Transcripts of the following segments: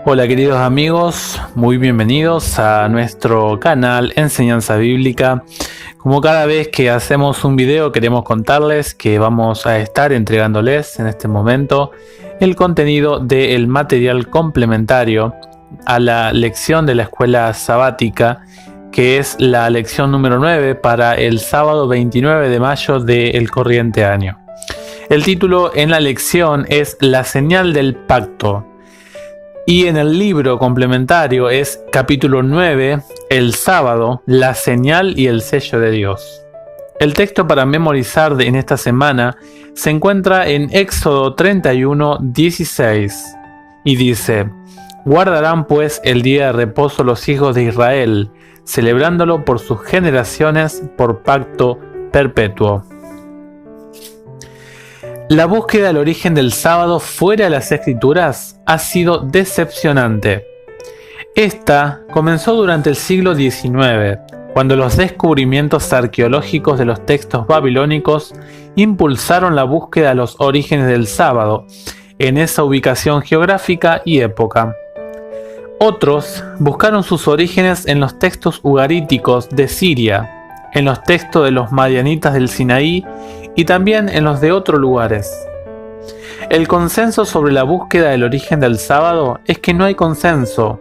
Hola queridos amigos, muy bienvenidos a nuestro canal Enseñanza Bíblica. Como cada vez que hacemos un video queremos contarles que vamos a estar entregándoles en este momento el contenido del material complementario a la lección de la escuela sabática, que es la lección número 9 para el sábado 29 de mayo del corriente año. El título en la lección es La señal del pacto. Y en el libro complementario es capítulo 9, el sábado, la señal y el sello de Dios. El texto para memorizar en esta semana se encuentra en Éxodo 31, 16 y dice: guardarán pues el día de reposo los hijos de Israel, celebrándolo por sus generaciones por pacto perpetuo. La búsqueda del origen del sábado fuera de las escrituras ha sido decepcionante. Esta comenzó durante el siglo XIX, cuando los descubrimientos arqueológicos de los textos babilónicos impulsaron la búsqueda de los orígenes del sábado en esa ubicación geográfica y época. Otros buscaron sus orígenes en los textos ugaríticos de Siria, en los textos de los madianitas del Sinaí y también en los de otros lugares. El consenso sobre la búsqueda del origen del sábado es que no hay consenso.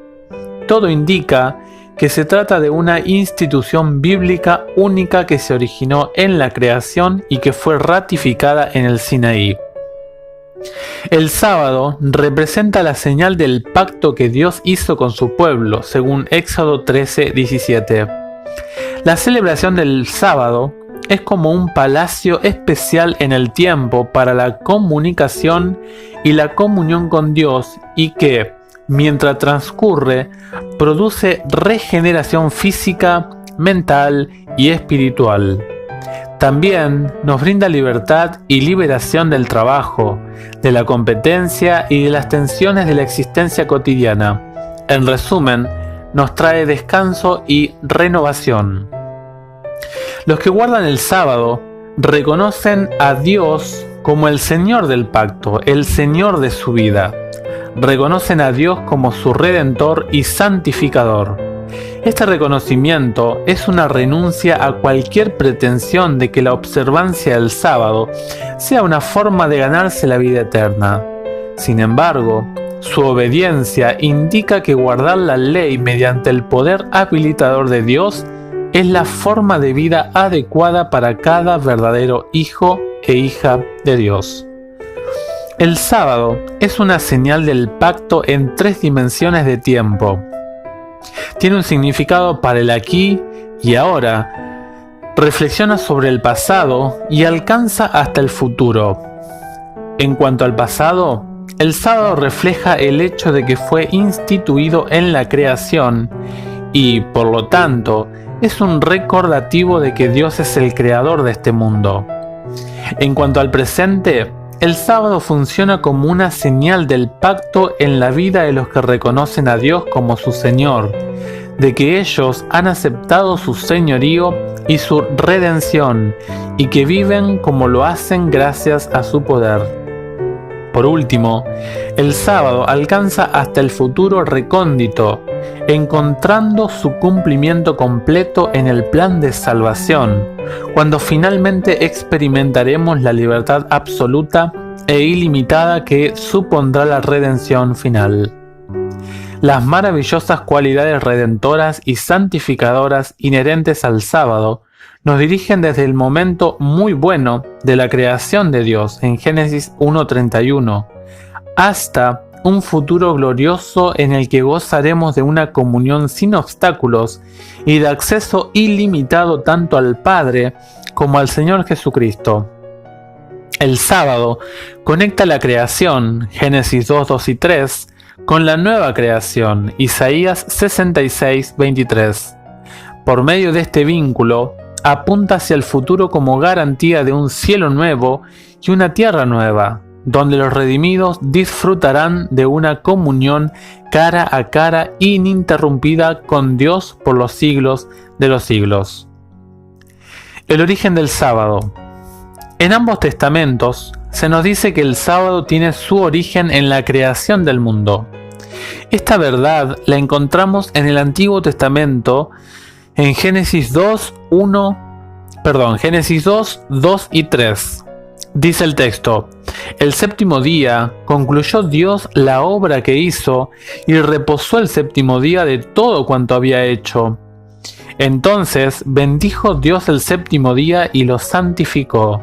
Todo indica que se trata de una institución bíblica única que se originó en la creación y que fue ratificada en el Sinaí. El sábado representa la señal del pacto que Dios hizo con su pueblo, según Éxodo 13, 17. La celebración del sábado es como un palacio especial en el tiempo para la comunicación y la comunión con Dios, y que, mientras transcurre, produce regeneración física, mental y espiritual. También nos brinda libertad y liberación del trabajo, de la competencia y de las tensiones de la existencia cotidiana. En resumen, nos trae descanso y renovación. Los que guardan el sábado reconocen a Dios como el Señor del pacto, el Señor de su vida. Reconocen a Dios como su Redentor y Santificador. Este reconocimiento es una renuncia a cualquier pretensión de que la observancia del sábado sea una forma de ganarse la vida eterna. Sin embargo, su obediencia indica que guardar la ley mediante el poder habilitador de Dios es la forma de vida adecuada para cada verdadero hijo e hija de Dios. El sábado es una señal del pacto en 3 dimensiones de tiempo. Tiene un significado para el aquí y ahora, reflexiona sobre el pasado y alcanza hasta el futuro. En cuanto al pasado, el sábado refleja el hecho de que fue instituido en la creación y, por lo tanto, es un recordativo de que Dios es el creador de este mundo. En cuanto al presente, el sábado funciona como una señal del pacto en la vida de los que reconocen a Dios como su Señor, de que ellos han aceptado su señorío y su redención, y que viven como lo hacen gracias a su poder. Por último, el sábado alcanza hasta el futuro recóndito, encontrando su cumplimiento completo en el plan de salvación, cuando finalmente experimentaremos la libertad absoluta e ilimitada que supondrá la redención final. Las maravillosas cualidades redentoras y santificadoras inherentes al sábado nos dirigen desde el momento muy bueno de la creación de Dios en Génesis 1:31 hasta un futuro glorioso en el que gozaremos de una comunión sin obstáculos y de acceso ilimitado tanto al Padre como al Señor Jesucristo. El sábado conecta la creación, Génesis 2, 2 y 3, con la nueva creación, Isaías 66, 23. Por medio de este vínculo, apunta hacia el futuro como garantía de un cielo nuevo y una tierra nueva, donde los redimidos disfrutarán de una comunión cara a cara ininterrumpida con Dios por los siglos de los siglos. El origen del sábado. En ambos testamentos se nos dice que el sábado tiene su origen en la creación del mundo. Esta verdad la encontramos en el Antiguo Testamento en Génesis 2, 2 y 3. Dice el texto: el séptimo día concluyó Dios la obra que hizo y reposó el séptimo día de todo cuanto había hecho. Entonces bendijo Dios el séptimo día y lo santificó,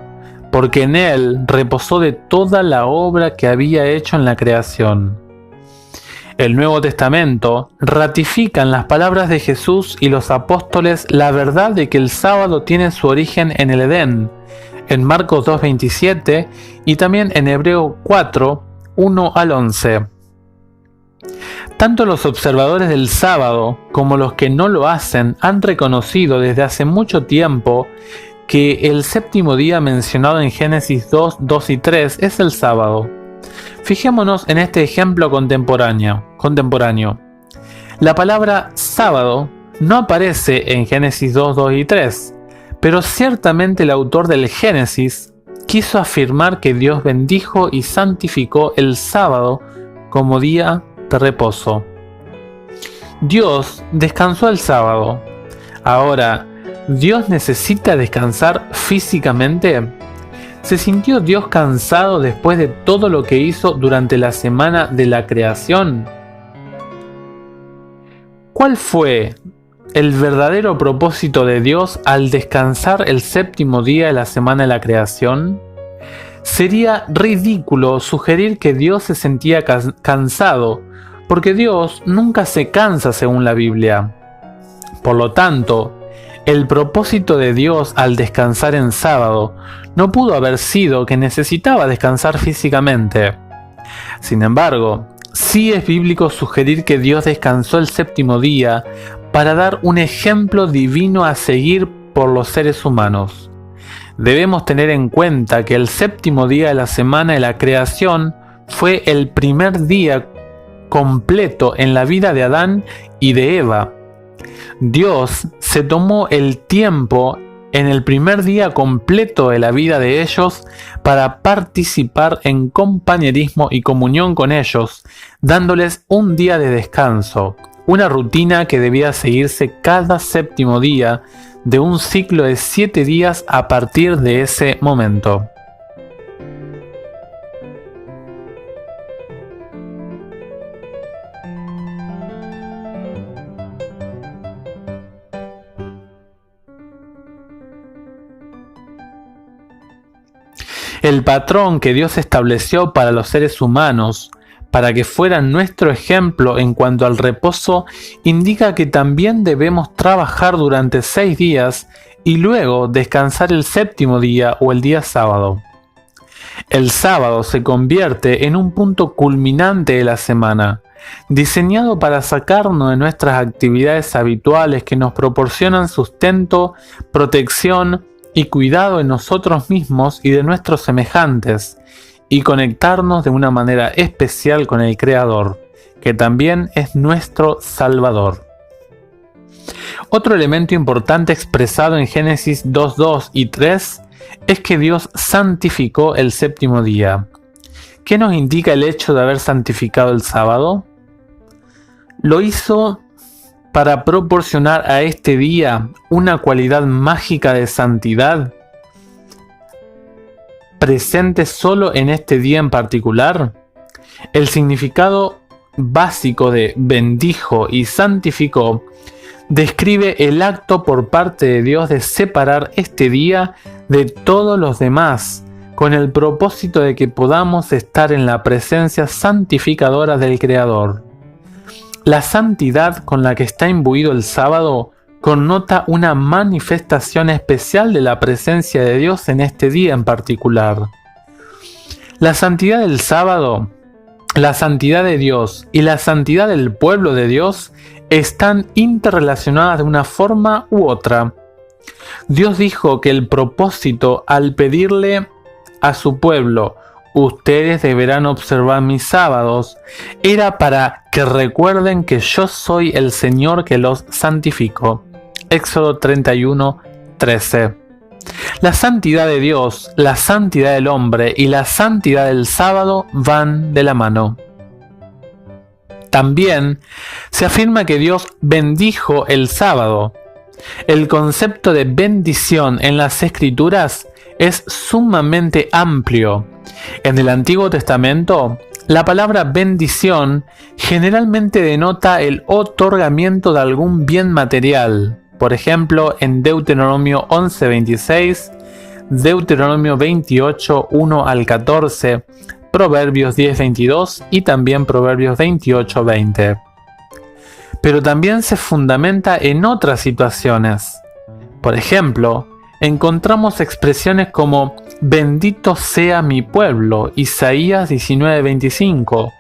porque en él reposó de toda la obra que había hecho en la creación. El Nuevo Testamento ratifica en las palabras de Jesús y los apóstoles la verdad de que el sábado tiene su origen en el Edén, en Marcos 2:27 y también en Hebreos 4, 1 al 11. Tanto los observadores del sábado como los que no lo hacen han reconocido desde hace mucho tiempo que el séptimo día mencionado en Génesis 2, 2 y 3 es el sábado. Fijémonos en este ejemplo contemporáneo. La palabra sábado no aparece en Génesis 2, 2 y 3, pero ciertamente el autor del Génesis quiso afirmar que Dios bendijo y santificó el sábado como día de reposo. Dios descansó el sábado. Ahora, ¿Dios necesita descansar físicamente? ¿Se sintió Dios cansado después de todo lo que hizo durante la semana de la creación? ¿Cuál fue el verdadero propósito de Dios al descansar el séptimo día de la semana de la creación? Sería ridículo sugerir que Dios se sentía cansado, porque Dios nunca se cansa según la Biblia. Por lo tanto, el propósito de Dios al descansar en sábado no pudo haber sido que necesitaba descansar físicamente. Sin embargo, sí es bíblico sugerir que Dios descansó el séptimo día para dar un ejemplo divino a seguir por los seres humanos. Debemos tener en cuenta que el séptimo día de la semana de la creación fue el primer día completo en la vida de Adán y de Eva. Dios se tomó el tiempo en el primer día completo de la vida de ellos para participar en compañerismo y comunión con ellos, dándoles un día de descanso, una rutina que debía seguirse cada séptimo día de un ciclo de 7 días a partir de ese momento. El patrón que Dios estableció para los seres humanos, para que fueran nuestro ejemplo en cuanto al reposo, indica que también debemos trabajar durante 6 días y luego descansar el séptimo día o el día sábado. El sábado se convierte en un punto culminante de la semana, diseñado para sacarnos de nuestras actividades habituales que nos proporcionan sustento, protección y cuidado de nosotros mismos y de nuestros semejantes, y conectarnos de una manera especial con el Creador, que también es nuestro Salvador. Otro elemento importante expresado en Génesis 2, 2 y 3 es que Dios santificó el séptimo día. ¿Qué nos indica el hecho de haber santificado el sábado? Lo hizo para proporcionar a este día una cualidad mágica de santidad presente solo en este día en particular. El significado básico de bendijo y santificó describe el acto por parte de Dios de separar este día de todos los demás, con el propósito de que podamos estar en la presencia santificadora del Creador. La santidad con la que está imbuido el sábado connota una manifestación especial de la presencia de Dios en este día en particular. La santidad del sábado, la santidad de Dios y la santidad del pueblo de Dios están interrelacionadas de una forma u otra. Dios dijo que el propósito al pedirle a su pueblo: ustedes deberán observar mis sábados, era para que recuerden que yo soy el Señor que los santifico. Éxodo 31, 13. La santidad de Dios, la santidad del hombre y la santidad del sábado van de la mano. También se afirma que Dios bendijo el sábado. El concepto de bendición en las Escrituras es sumamente amplio. En el Antiguo Testamento, la palabra bendición generalmente denota el otorgamiento de algún bien material. Por ejemplo, en Deuteronomio 11:26, Deuteronomio 28, 1 al 14, Proverbios 10:22 y también Proverbios 28:20. Pero también se fundamenta en otras situaciones. Por ejemplo, encontramos expresiones como bendito sea mi pueblo, Isaías 19:25.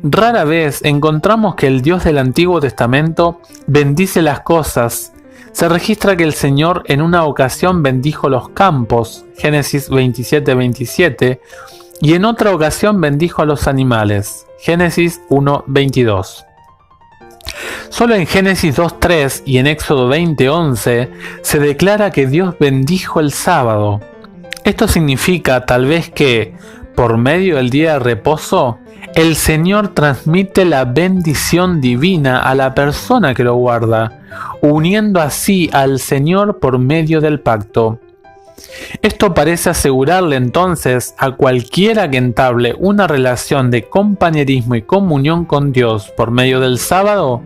Rara vez encontramos que el Dios del Antiguo Testamento bendice las cosas. Se registra que el Señor en una ocasión bendijo los campos, Génesis 27:27, y en otra ocasión bendijo a los animales, Génesis 1:22. Solo en Génesis 2:3 y en Éxodo 20:11 se declara que Dios bendijo el sábado. Esto significa tal vez que, por medio del día de reposo, el Señor transmite la bendición divina a la persona que lo guarda, uniendo así al Señor por medio del pacto. Esto parece asegurarle entonces a cualquiera que entable una relación de compañerismo y comunión con Dios por medio del sábado,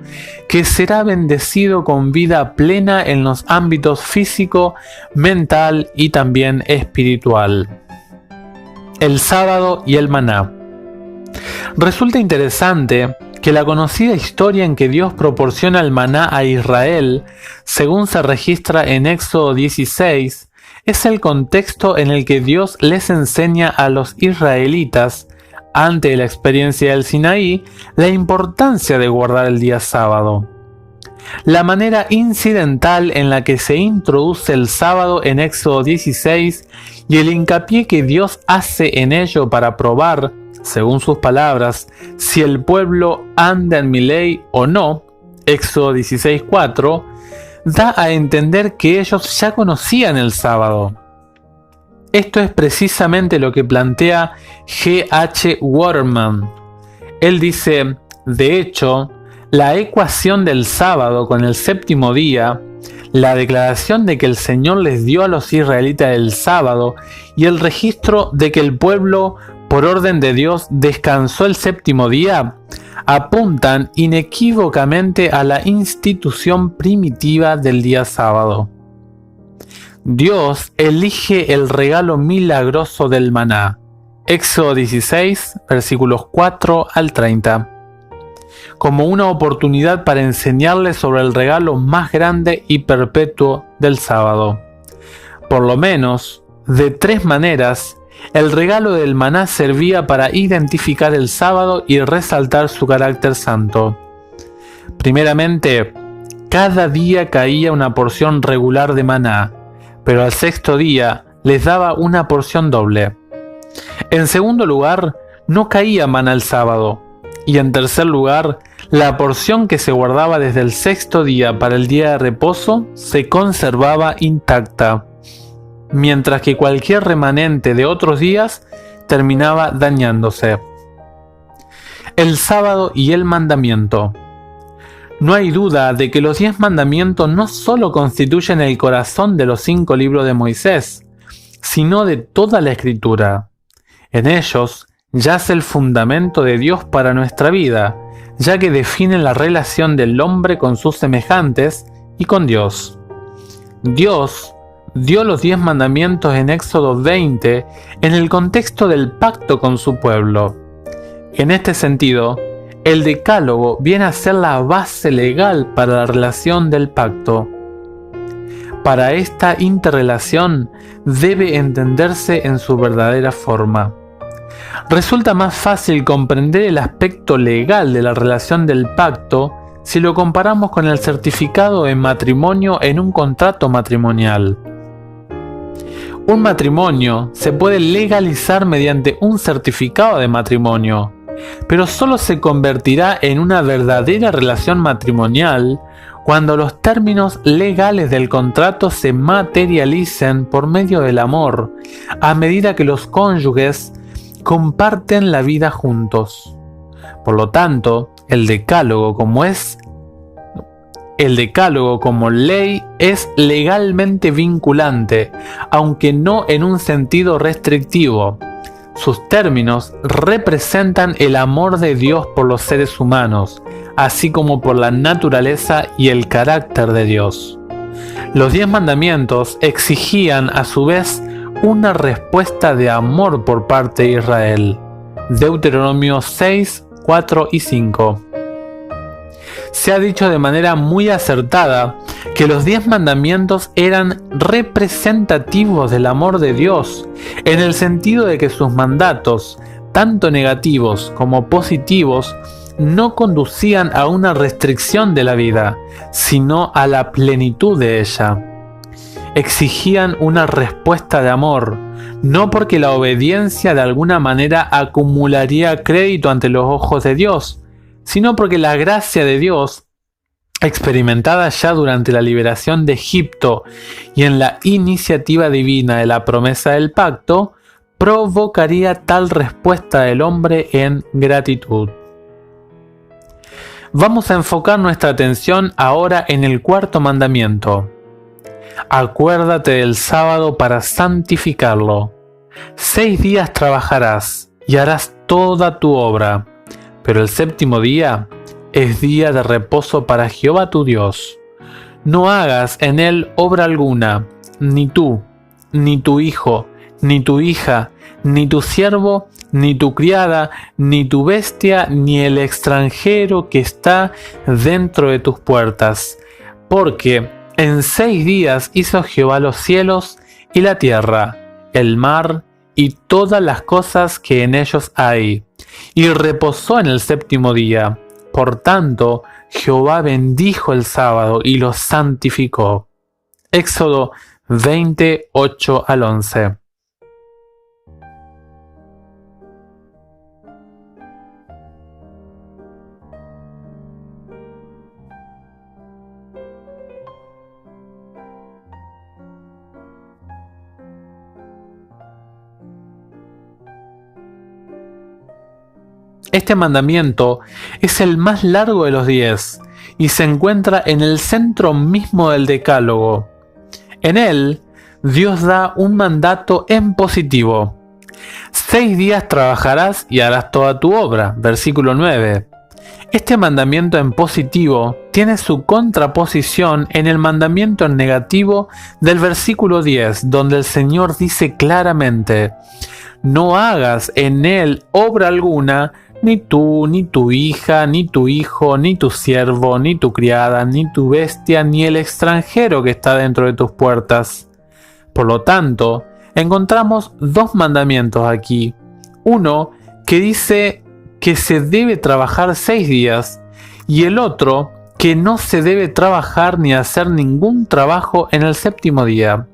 que será bendecido con vida plena en los ámbitos físico, mental y también espiritual. El sábado y el maná. Resulta interesante que la conocida historia en que Dios proporciona el maná a Israel, según se registra en Éxodo 16, es el contexto en el que Dios les enseña a los israelitas, ante la experiencia del Sinaí, la importancia de guardar el día sábado. La manera incidental en la que se introduce el sábado en Éxodo 16 y el hincapié que Dios hace en ello para probar, según sus palabras, si el pueblo anda en mi ley o no, Éxodo 16:4, da a entender que ellos ya conocían el sábado. Esto es precisamente lo que plantea G.H. Waterman. Él dice, de hecho, la ecuación del sábado con el séptimo día, la declaración de que el Señor les dio a los israelitas el sábado y el registro de que el pueblo, por orden de Dios, descansó el séptimo día, apuntan inequívocamente a la institución primitiva del día sábado. Dios elige el regalo milagroso del maná. Éxodo 16, versículos 4 al 30. Como una oportunidad para enseñarles sobre el regalo más grande y perpetuo del sábado. Por lo menos, de tres maneras, el regalo del maná servía para identificar el sábado y resaltar su carácter santo. Primeramente, cada día caía una porción regular de maná, pero al sexto día les daba una porción doble. En segundo lugar, no caía maná el sábado. Y en tercer lugar, la porción que se guardaba desde el sexto día para el día de reposo se conservaba intacta, mientras que cualquier remanente de otros días terminaba dañándose. El sábado y el mandamiento. No hay duda de que los 10 mandamientos no solo constituyen el corazón de los 5 libros de Moisés, sino de toda la Escritura. En ellos yace el fundamento de Dios para nuestra vida, ya que definen la relación del hombre con sus semejantes y con Dios. Dios dio los 10 mandamientos en Éxodo 20 en el contexto del pacto con su pueblo. En este sentido, el decálogo viene a ser la base legal para la relación del pacto. Para esta interrelación debe entenderse en su verdadera forma. Resulta más fácil comprender el aspecto legal de la relación del pacto si lo comparamos con el certificado de matrimonio en un contrato matrimonial. Un matrimonio se puede legalizar mediante un certificado de matrimonio, pero solo se convertirá en una verdadera relación matrimonial cuando los términos legales del contrato se materialicen por medio del amor, a medida que los cónyuges comparten la vida juntos. Por lo tanto, El decálogo como ley es legalmente vinculante, aunque no en un sentido restrictivo. Sus términos representan el amor de Dios por los seres humanos, así como por la naturaleza y el carácter de Dios. Los 10 mandamientos exigían a su vez una respuesta de amor por parte de Israel. Deuteronomio 6, 4 y 5. Se ha dicho de manera muy acertada que los 10 mandamientos eran representativos del amor de Dios, en el sentido de que sus mandatos, tanto negativos como positivos, no conducían a una restricción de la vida, sino a la plenitud de ella. Exigían una respuesta de amor, no porque la obediencia de alguna manera acumularía crédito ante los ojos de Dios, sino porque la gracia de Dios, experimentada ya durante la liberación de Egipto y en la iniciativa divina de la promesa del pacto, provocaría tal respuesta del hombre en gratitud. Vamos a enfocar nuestra atención ahora en el cuarto mandamiento. Acuérdate del sábado para santificarlo. 6 días trabajarás y harás toda tu obra, pero el séptimo día es día de reposo para Jehová tu Dios. No hagas en él obra alguna, ni tú, ni tu hijo, ni tu hija, ni tu siervo, ni tu criada, ni tu bestia, ni el extranjero que está dentro de tus puertas. Porque en 6 días hizo Jehová los cielos y la tierra, el mar y todas las cosas que en ellos hay, y reposó en el séptimo día. Por tanto, Jehová bendijo el sábado y lo santificó. Éxodo 20, 8 al 11. Este mandamiento es el más largo de los 10 y se encuentra en el centro mismo del decálogo. En él, Dios da un mandato en positivo. 6 días trabajarás y harás toda tu obra. Versículo 9. Este mandamiento en positivo tiene su contraposición en el mandamiento en negativo del versículo 10, donde el Señor dice claramente: no hagas en él obra alguna, ni tú, ni tu hija, ni tu hijo, ni tu siervo, ni tu criada, ni tu bestia, ni el extranjero que está dentro de tus puertas. Por lo tanto, encontramos 2 mandamientos aquí. Uno que dice que se debe trabajar 6 días y el otro que no se debe trabajar ni hacer ningún trabajo en el séptimo día.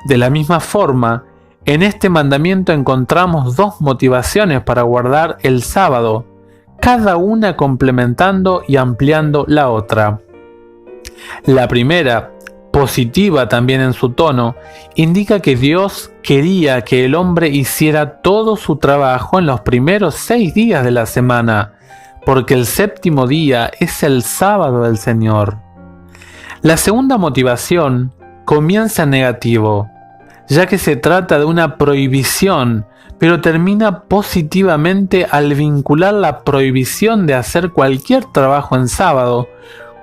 De la misma forma, en este mandamiento encontramos 2 motivaciones para guardar el sábado, cada una complementando y ampliando la otra. La primera, positiva también en su tono, indica que Dios quería que el hombre hiciera todo su trabajo en los primeros 6 días de la semana, porque el séptimo día es el sábado del Señor. La segunda motivación comienza en negativo, ya que se trata de una prohibición, pero termina positivamente al vincular la prohibición de hacer cualquier trabajo en sábado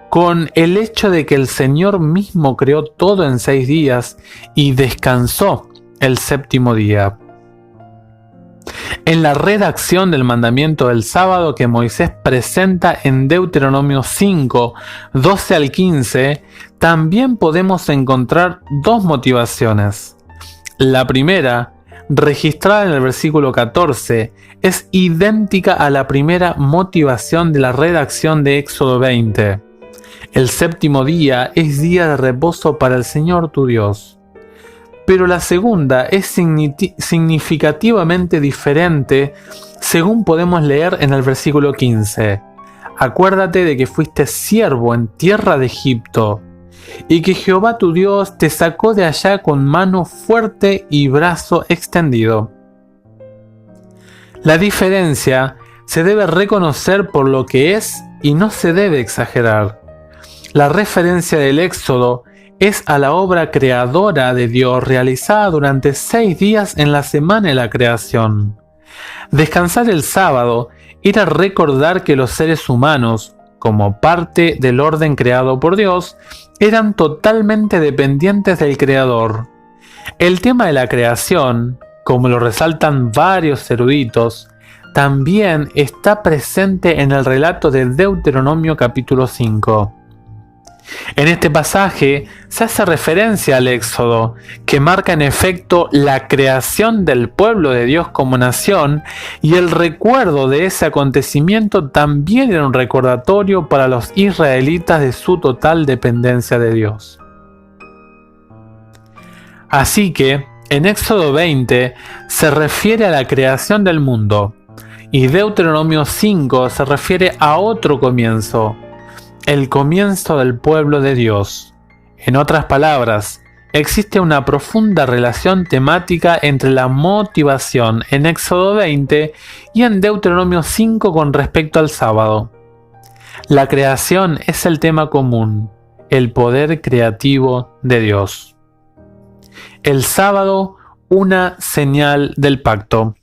con el hecho de que el Señor mismo creó todo en 6 días y descansó el séptimo día. En la redacción del mandamiento del sábado que Moisés presenta en Deuteronomio 5, 12 al 15, también podemos encontrar 2 motivaciones. La primera, registrada en el versículo 14, es idéntica a la primera motivación de la redacción de Éxodo 20. El séptimo día es día de reposo para el Señor tu Dios. Pero la segunda es significativamente diferente según podemos leer en el versículo 15. Acuérdate de que fuiste siervo en tierra de Egipto, y que Jehová tu Dios te sacó de allá con mano fuerte y brazo extendido. La diferencia se debe reconocer por lo que es y no se debe exagerar. La referencia del Éxodo es a la obra creadora de Dios realizada durante 6 días en la semana de la creación. Descansar el sábado era recordar que los seres humanos, como parte del orden creado por Dios, eran totalmente dependientes del Creador. El tema de la creación, como lo resaltan varios eruditos, también está presente en el relato de Deuteronomio capítulo 5. En este pasaje se hace referencia al Éxodo, que marca en efecto la creación del pueblo de Dios como nación, y el recuerdo de ese acontecimiento también era un recordatorio para los israelitas de su total dependencia de Dios. Así que, en Éxodo 20 se refiere a la creación del mundo, y Deuteronomio 5 se refiere a otro comienzo, el comienzo del pueblo de Dios. En otras palabras, existe una profunda relación temática entre la motivación en Éxodo 20 y en Deuteronomio 5 con respecto al sábado. La creación es el tema común, el poder creativo de Dios. El sábado, una señal del pacto.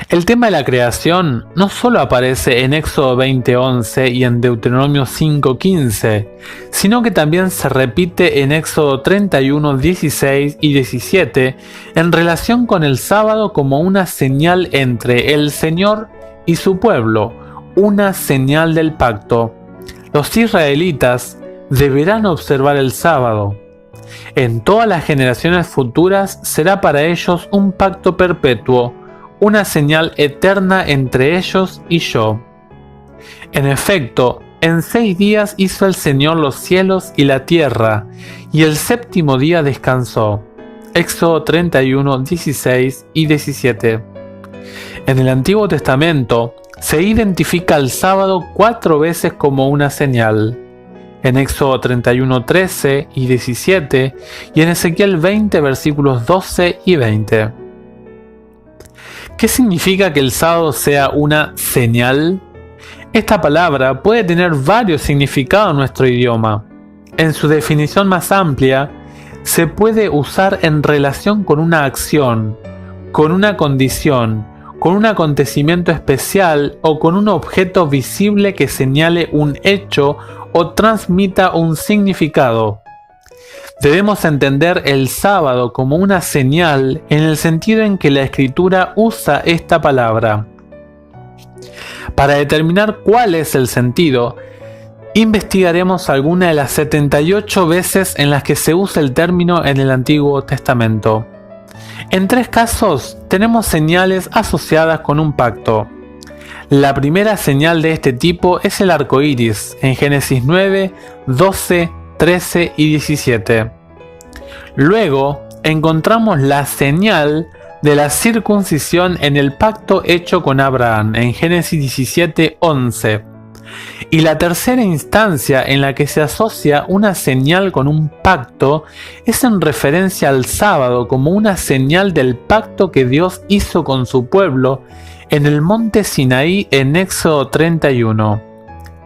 El tema de la creación no solo aparece en Éxodo 20:11 y en Deuteronomio 5:15, sino que también se repite en Éxodo 31:16 y 17 en relación con el sábado como una señal entre el Señor y su pueblo, una señal del pacto. Los israelitas deberán observar el sábado. En todas las generaciones futuras será para ellos un pacto perpetuo, una señal eterna entre ellos y yo. En efecto, en 6 días hizo el Señor los cielos y la tierra, y el séptimo día descansó. Éxodo 31:16 y 17. En el Antiguo Testamento se identifica el sábado 4 veces como una señal. En Éxodo 31:13 y 17 y en Ezequiel 20 versículos 12 y 20. ¿Qué significa que el sábado sea una señal? Esta palabra puede tener varios significados en nuestro idioma. En su definición más amplia, se puede usar en relación con una acción, con una condición, con un acontecimiento especial o con un objeto visible que señale un hecho o transmita un significado. Debemos entender el sábado como una señal en el sentido en que la Escritura usa esta palabra. Para determinar cuál es el sentido, investigaremos alguna de las 78 veces en las que se usa el término en el Antiguo Testamento. En 3 casos tenemos señales asociadas con un pacto. La primera señal de este tipo es el arco iris, en Génesis 9, 12, 13 y 17. Luego encontramos la señal de la circuncisión en el pacto hecho con Abraham, en Génesis 17, 11. Y la tercera instancia en la que se asocia una señal con un pacto es en referencia al sábado como una señal del pacto que Dios hizo con su pueblo en el monte Sinaí en Éxodo 31.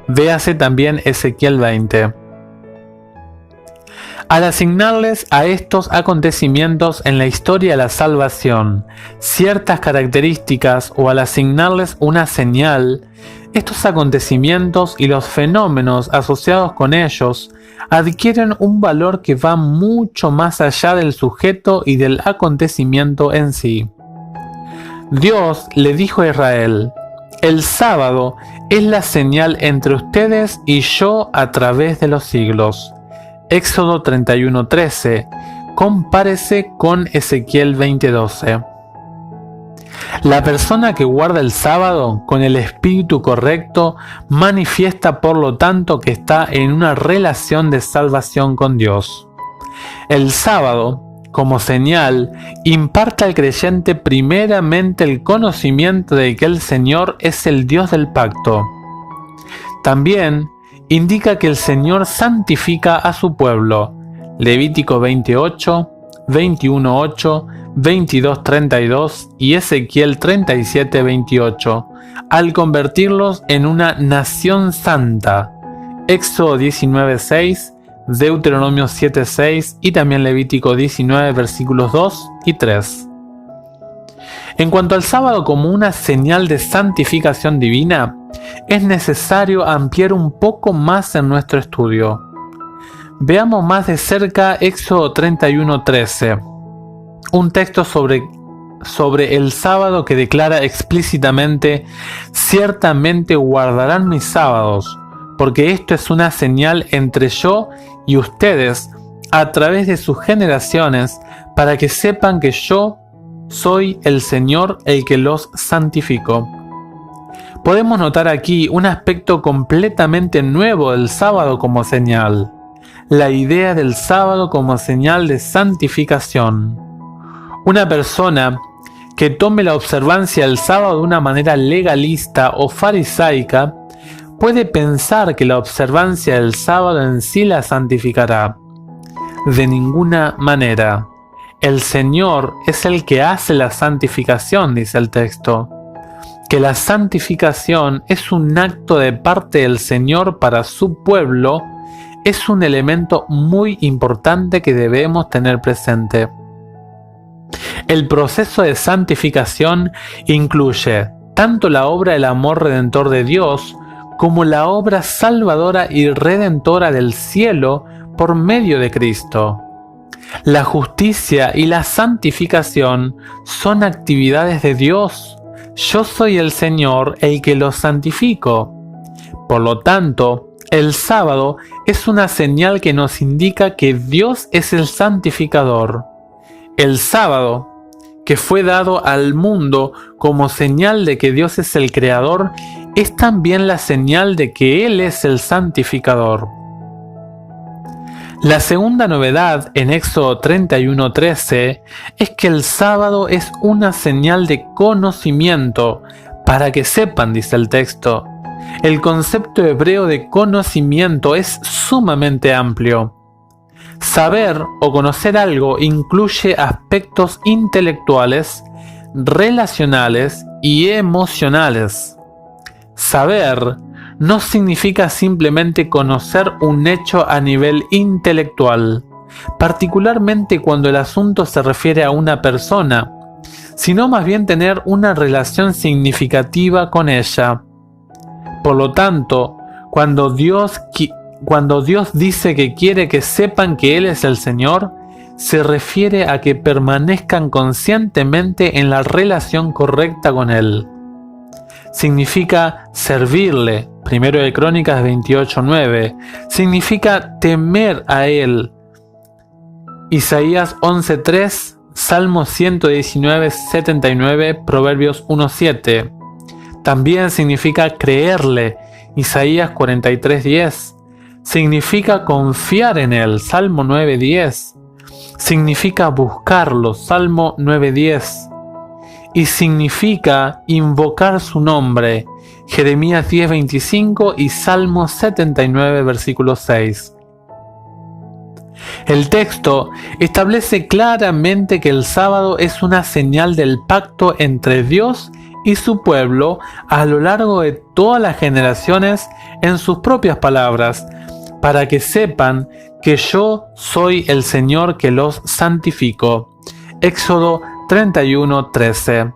Véase también Ezequiel 20. Al asignarles a estos acontecimientos en la historia de la salvación ciertas características o al asignarles una señal, estos acontecimientos y los fenómenos asociados con ellos adquieren un valor que va mucho más allá del sujeto y del acontecimiento en sí. Dios le dijo a Israel: el sábado es la señal entre ustedes y yo a través de los siglos. Éxodo 31:13. Compárese con Ezequiel 20:12. La persona que guarda el sábado con el espíritu correcto manifiesta por lo tanto que está en una relación de salvación con Dios. El sábado, como señal, imparte al creyente primeramente el conocimiento de que el Señor es el Dios del pacto. También indica que el Señor santifica a su pueblo. Levítico 28, 21:8, 22:32 y Ezequiel 37:28, al convertirlos en una nación santa. Éxodo 19:6, Deuteronomio 7:6 y también Levítico 19 versículos 2 y 3. En cuanto al sábado como una señal de santificación divina, es necesario ampliar un poco más en nuestro estudio. Veamos más de cerca Éxodo 31:13, un texto sobre el sábado que declara explícitamente: ciertamente guardarán mis sábados, porque esto es una señal entre yo y ustedes a través de sus generaciones, para que sepan que yo soy el Señor el que los santifico. Podemos notar aquí un aspecto completamente nuevo del sábado como señal: la idea del sábado como señal de santificación. Una persona que tome la observancia del sábado de una manera legalista o farisaica puede pensar que la observancia del sábado en sí la santificará. De ninguna manera. El Señor es el que hace la santificación, dice el texto. Que la santificación es un acto de parte del Señor para su pueblo es un elemento muy importante que debemos tener presente. El proceso de santificación incluye tanto la obra del amor redentor de Dios como la obra salvadora y redentora del cielo por medio de Cristo. La justicia y la santificación son actividades de Dios. Yo soy el Señor el que los santifico. Por lo tanto, el sábado es una señal que nos indica que Dios es el santificador. El sábado, que fue dado al mundo como señal de que Dios es el creador, es también la señal de que Él es el santificador. La segunda novedad en Éxodo 31:13 es que el sábado es una señal de conocimiento, para que sepan, dice el texto. El concepto hebreo de conocimiento es sumamente amplio. Saber o conocer algo incluye aspectos intelectuales, relacionales y emocionales. Saber no significa simplemente conocer un hecho a nivel intelectual, particularmente cuando el asunto se refiere a una persona, sino más bien tener una relación significativa con ella. Por lo tanto, cuando Dios dice que quiere que sepan que Él es el Señor, se refiere a que permanezcan conscientemente en la relación correcta con Él. Significa servirle, 1 de Crónicas 28:9. Significa temer a Él, Isaías 11:3, Salmos 119:79, Proverbios 1:7. También significa creerle, Isaías 43:10. Significa confiar en Él, Salmo 9:10. Significa buscarlo, Salmo 9:10. Y significa invocar su nombre, Jeremías 10:25 y Salmo 79, versículo 6. El texto establece claramente que el sábado es una señal del pacto entre Dios y su pueblo a lo largo de todas las generaciones, en sus propias palabras, para que sepan que yo soy el Señor que los santifico. Éxodo 31:13.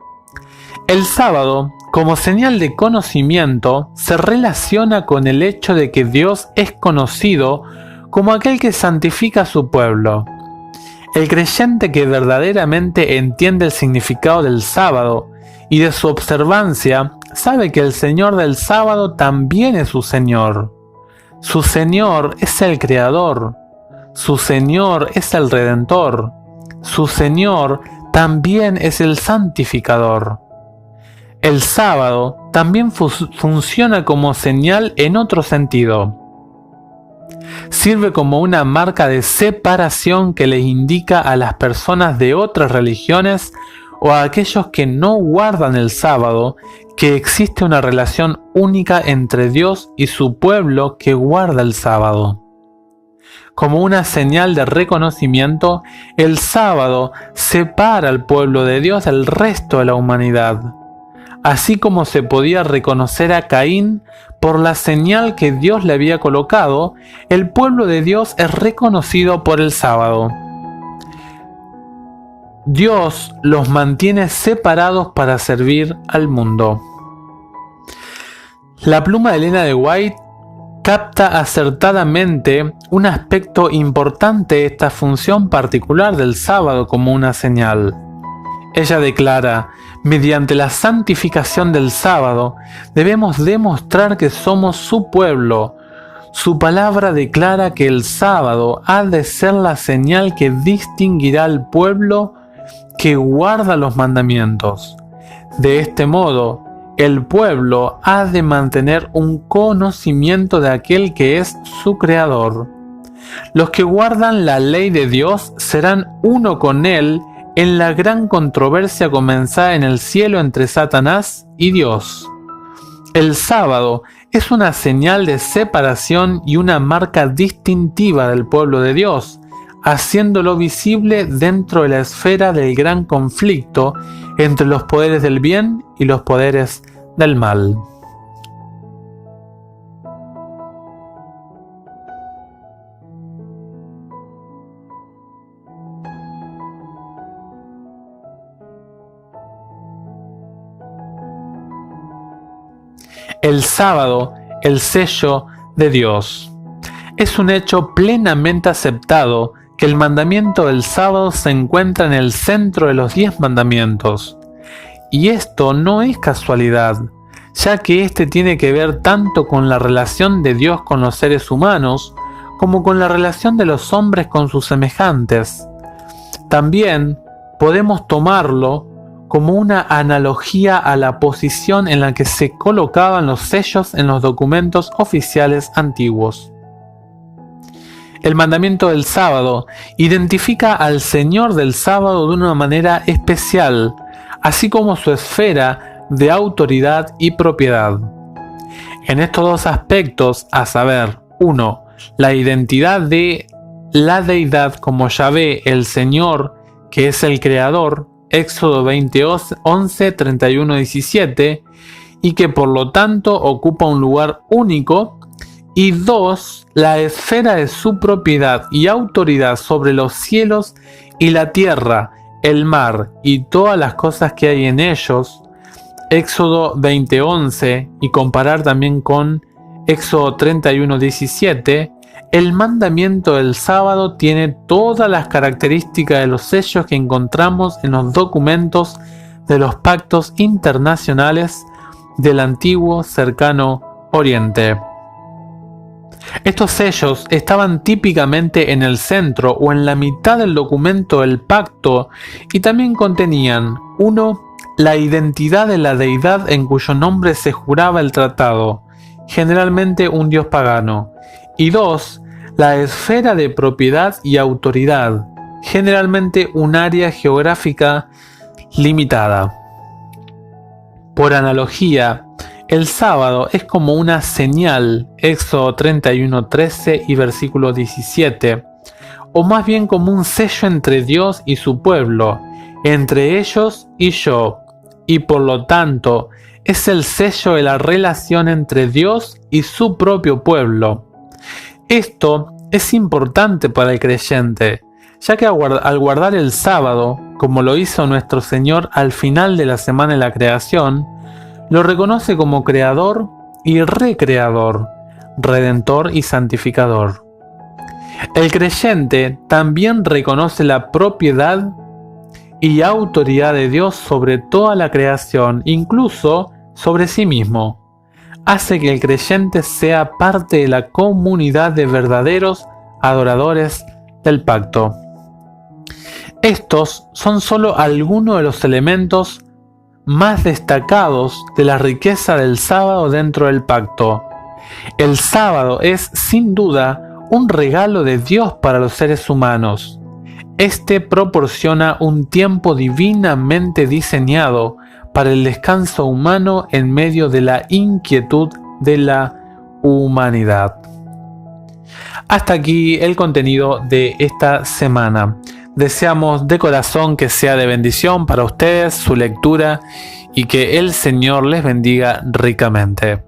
El sábado, como señal de conocimiento, se relaciona con el hecho de que Dios es conocido como aquel que santifica a su pueblo. El creyente que verdaderamente entiende el significado del sábado y de su observancia, sabe que el Señor del sábado también es su Señor. Su Señor es el Creador. Su Señor es el Redentor. Su Señor también es el Santificador. El sábado también funciona como señal en otro sentido. Sirve como una marca de separación que les indica a las personas de otras religiones o a aquellos que no guardan el sábado que existe una relación única entre Dios y su pueblo que guarda el sábado. Como una señal de reconocimiento, el sábado separa al pueblo de Dios del resto de la humanidad. así como se podía reconocer a Caín por la señal que Dios le había colocado, el pueblo de Dios es reconocido por el sábado. Dios los mantiene separados para servir al mundo. La pluma de Elena de White capta acertadamente un aspecto importante de esta función particular del sábado como una señal. Ella declara: mediante la santificación del sábado, debemos demostrar que somos su pueblo. Su palabra declara que el sábado ha de ser la señal que distinguirá al pueblo que guarda los mandamientos. De este modo, el pueblo ha de mantener un conocimiento de aquel que es su creador. Los que guardan la ley de Dios serán uno con él en la gran controversia comenzada en el cielo entre Satanás y Dios. El sábado es una señal de separación y una marca distintiva del pueblo de Dios, haciéndolo visible dentro de la esfera del gran conflicto entre los poderes del bien y los poderes del mal. El sábado, el sello de Dios. Es un hecho plenamente aceptado que el mandamiento del sábado se encuentra en el centro de los 10 mandamientos. Y esto no es casualidad, ya que este tiene que ver tanto con la relación de Dios con los seres humanos, como con la relación de los hombres con sus semejantes. También podemos tomarlo como una analogía a la posición en la que se colocaban los sellos en los documentos oficiales antiguos. El mandamiento del sábado identifica al Señor del sábado de una manera especial, así como su esfera de autoridad y propiedad. En estos dos aspectos, a saber, 1. La identidad de la deidad como Yahvé, el Señor, que es el Creador, Éxodo 20, 11, 31, 17, y que por lo tanto ocupa un lugar único. Y 2. La esfera de su propiedad y autoridad sobre los cielos y la tierra, el mar y todas las cosas que hay en ellos, Éxodo 20:11, y comparar también con Éxodo 31:17, el mandamiento del sábado tiene todas las características de los sellos que encontramos en los documentos de los pactos internacionales del antiguo cercano Oriente. Estos sellos estaban típicamente en el centro o en la mitad del documento del pacto y también contenían 1. La identidad de la deidad en cuyo nombre se juraba el tratado, generalmente un dios pagano, y 2. La esfera de propiedad y autoridad, generalmente un área geográfica limitada. Por analogía, el sábado es como una señal, Éxodo 31:13 y versículo 17, o más bien como un sello entre Dios y su pueblo, entre ellos y yo, y por lo tanto es el sello de la relación entre Dios y su propio pueblo. Esto es importante para el creyente, ya que al guardar el sábado, como lo hizo nuestro Señor al final de la semana de la creación, lo reconoce como creador y recreador, redentor y santificador. El creyente también reconoce la propiedad y autoridad de Dios sobre toda la creación, incluso sobre sí mismo. Hace que el creyente sea parte de la comunidad de verdaderos adoradores del pacto. Estos son solo algunos de los elementos más destacados de la riqueza del sábado dentro del pacto. El sábado es, sin duda, un regalo de Dios para los seres humanos. Este proporciona un tiempo divinamente diseñado para el descanso humano en medio de la inquietud de la humanidad. Hasta aquí el contenido de esta semana. deseamos de corazón que sea de bendición para ustedes su lectura y que el Señor les bendiga ricamente.